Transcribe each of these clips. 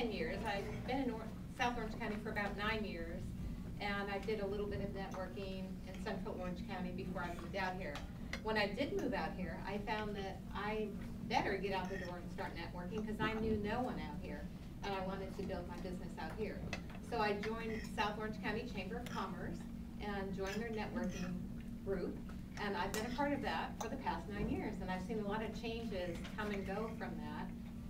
10 years. I've been in South Orange County for about 9 years, and I did a little bit of networking in Central Orange County before I moved out here. When I did move out here, I found that I better get out the door and start networking because I knew no one out here, and I wanted to build my business out here. So I joined South Orange County Chamber of Commerce and joined their networking group, and I've been a part of that for the past 9 years, and I've seen a lot of changes come and go from that.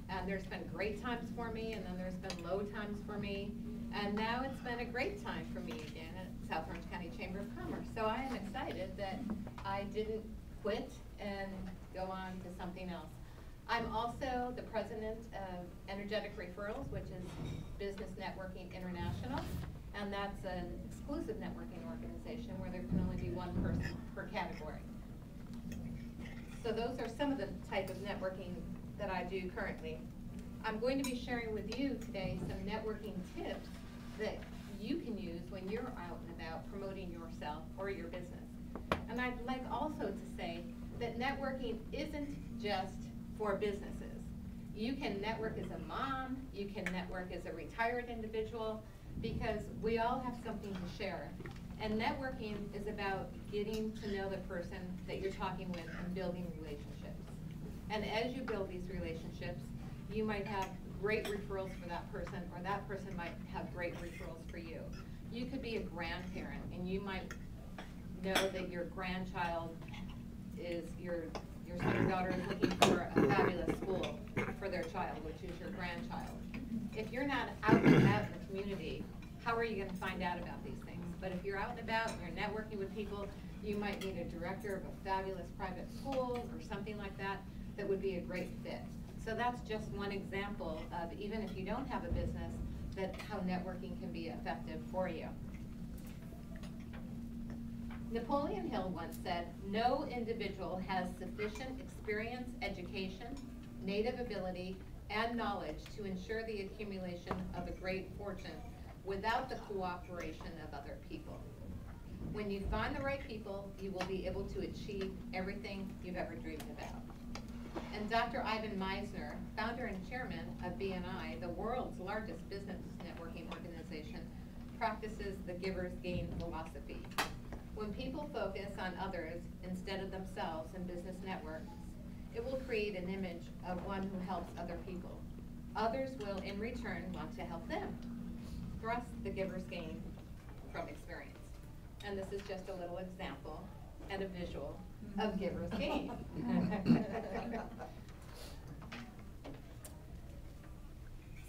And there's been great times for me, and then there's been low times for me, and now it's been a great time for me again at South Orange County Chamber of Commerce. So I am excited that I didn't quit and go on to something else. I'm also the president of Energetic Referrals, which is Business Networking International, and that's an exclusive networking organization where there can only be one person per category. So those are some of the type of networking that I do currently. I'm going to be sharing with you today some networking tips that you can use when you're out and about promoting yourself or your business. And I'd like also to say that networking isn't just for businesses. You can network as a mom, you can network as a retired individual, because we all have something to share. And networking is about getting to know the person that you're talking with and building relationships. And as you build these relationships, you might have great referrals for that person, or that person might have great referrals for you. You could be a grandparent, and you might know that your grandchild is, your son or daughter is looking for a fabulous school for their child, which is your grandchild. If you're not out and about in the community, how are you going to find out about these things? But if you're out and about and you're networking with people, you might meet a director of a fabulous private school or something like that that would be a great fit. So that's just one example of, even if you don't have a business, that how networking can be effective for you. Napoleon Hill once said, "No individual has sufficient experience, education, native ability, and knowledge to ensure the accumulation of a great fortune without the cooperation of other people. When you find the right people, you will be able to achieve everything you've ever dreamed about." And Dr. Ivan Meisner, founder and chairman of BNI, the world's largest business networking organization, practices the giver's gain philosophy. When people focus on others instead of themselves in business networks, it will create an image of one who helps other people. Others will, in return, want to help them. Thus, the giver's gain from experience. And this is just a little example and a visual of giver's gain.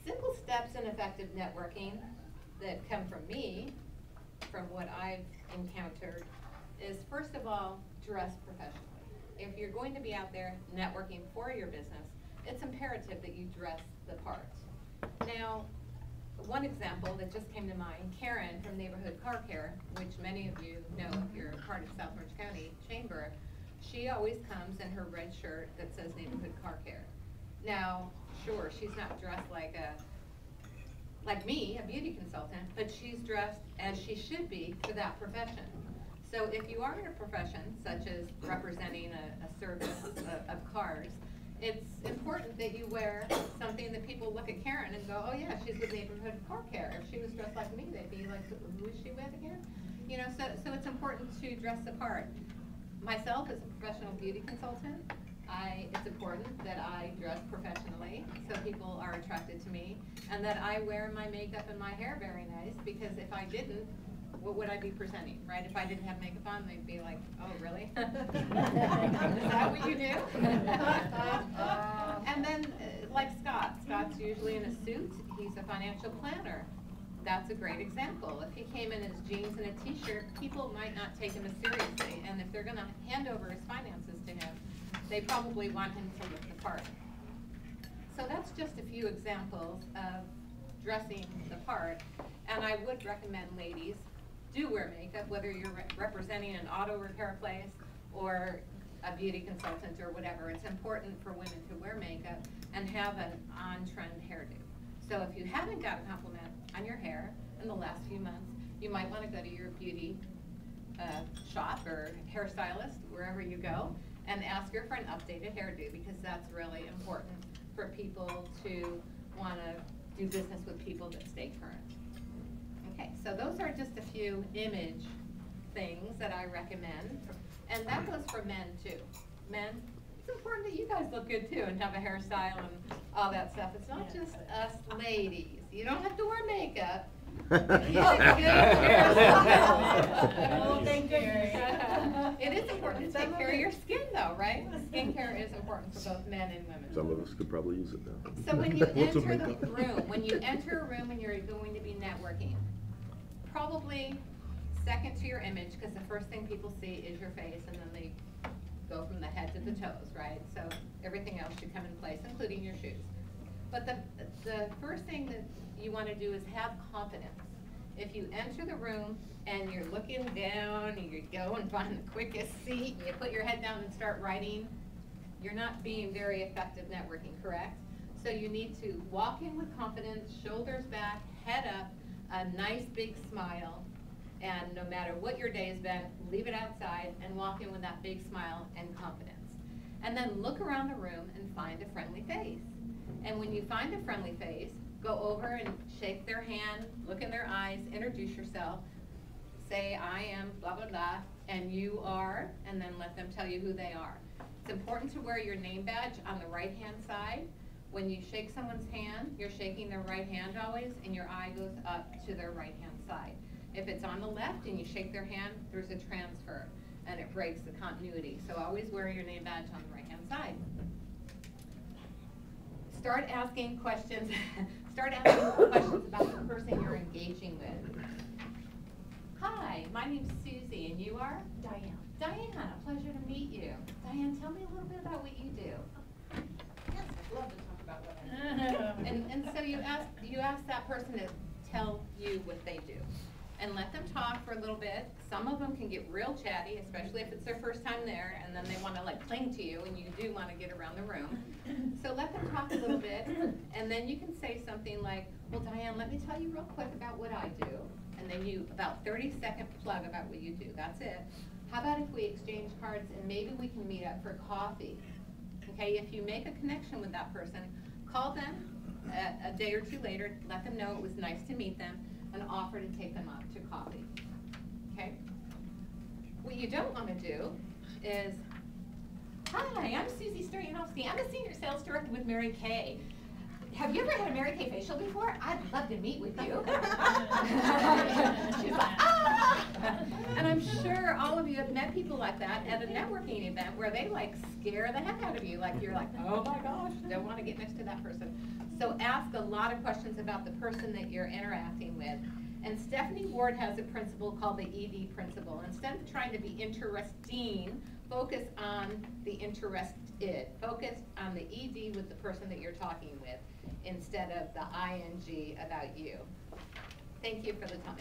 Simple steps in effective networking that come from me, from what I've encountered, is first of all, dress professionally. If you're going to be out there networking for your business, it's imperative that you dress the part. Now, one example that just came to mind, Karen from Neighborhood Car Care, which many of you know if you're a part of South Orange County Chamber, she always comes in her red shirt that says Neighborhood Car Care. Now, sure, she's not dressed like me, a beauty consultant, but she's dressed as she should be for that profession. So if you are in a profession, such as representing a service of cars, it's important that you wear something that people look at Karen and go, oh yeah, she's with Neighborhood Car Care. If she was dressed like me, they'd be like, who is she with again? You know, so it's important to dress the part. Myself, as a professional beauty consultant, it's important that I dress professionally so people are attracted to me, and that I wear my makeup and my hair very nice, because if I didn't, what would I be presenting, right? If I didn't have makeup on, they'd be like, oh, really? Is that what you do? And then, like Scott's usually in a suit. He's a financial planner. That's a great example. If he came in his jeans and a t-shirt, people might not take him as seriously. And if they're going to hand over his finances to him, they probably want him to look the part. So that's just a few examples of dressing the part. And I would recommend ladies do wear makeup, whether you're representing an auto repair place or a beauty consultant or whatever. It's important for women to wear makeup and have an on-trend hairdo. So if you haven't got a compliment on your hair in the last few months, you might want to go to your beauty shop or hairstylist, wherever you go, and ask her for an updated hairdo, because that's really important for people to want to do business with people that stay current. Okay, so those are just a few image things that I recommend. And that goes for men too. Men, it's important that you guys look good too and have a hairstyle and all that stuff. It's not just us ladies. You don't have to wear makeup. It is important to take care of your skin though, right? Skincare is important for both men and women. Some of us could probably use it now. So when you enter the room, when you enter a room and you're going to be networking, probably second to your image, because the first thing people see is your face, and then they go from the head to the toes, right? So everything else should come in place, including your shoes. But the first thing that you want to do is have confidence. If you enter the room and you're looking down and you go and find the quickest seat and you put your head down and start writing, you're not being very effective networking, correct? So you need to walk in with confidence, shoulders back, head up, a nice big smile, and no matter what your day has been, leave it outside and walk in with that big smile and confidence. And then look around the room and find a friendly face. And when you find a friendly face, go over and shake their hand, look in their eyes, introduce yourself, say, I am blah, blah, blah, and you are, and then let them tell you who they are. It's important to wear your name badge on the right-hand side. When you shake someone's hand, you're shaking their right hand always, and your eye goes up to their right-hand side. If it's on the left and you shake their hand, there's a transfer, and it breaks the continuity. So always wear your name badge on the right-hand side. Start asking questions. Start asking questions about the person you're engaging with. Hi, my name's Susie, and you are? Diane. Diane, a pleasure to meet you. Diane, tell me a little bit about what you do. Yes, I'd love to talk about what I do. And so you ask that person to tell you what they do. And let them talk for a little bit. Some of them can get real chatty, especially if it's their first time there, and then they want to like cling to you, and you do want to get around the room. So let them talk a little bit, and then you can say something like, well, Diane, let me tell you real quick about what I do. And then you, about 30-second plug about what you do. That's it. How about if we exchange cards and maybe we can meet up for coffee? Okay, if you make a connection with that person, call them a day or two later, let them know it was nice to meet them, and offer to take them out to coffee, okay? What you don't want to do is, hi, I'm Susie Stoyanovsky. I'm a senior sales director with Mary Kay. Have you ever had a Mary Kay facial before? I'd love to meet with you. She's like, ah! And I'm sure all of you have met people like that at a networking event where they like scare the heck out of you. Like you're like, oh my gosh, don't want to get next to that person. So ask a lot of questions about the person that you're interacting with. And Stephanie Ward has a principle called the ED principle. Instead of trying to be interesting, focus on the interested. Focus on the ED with the person that you're talking with instead of the ING about you. Thank you for the time.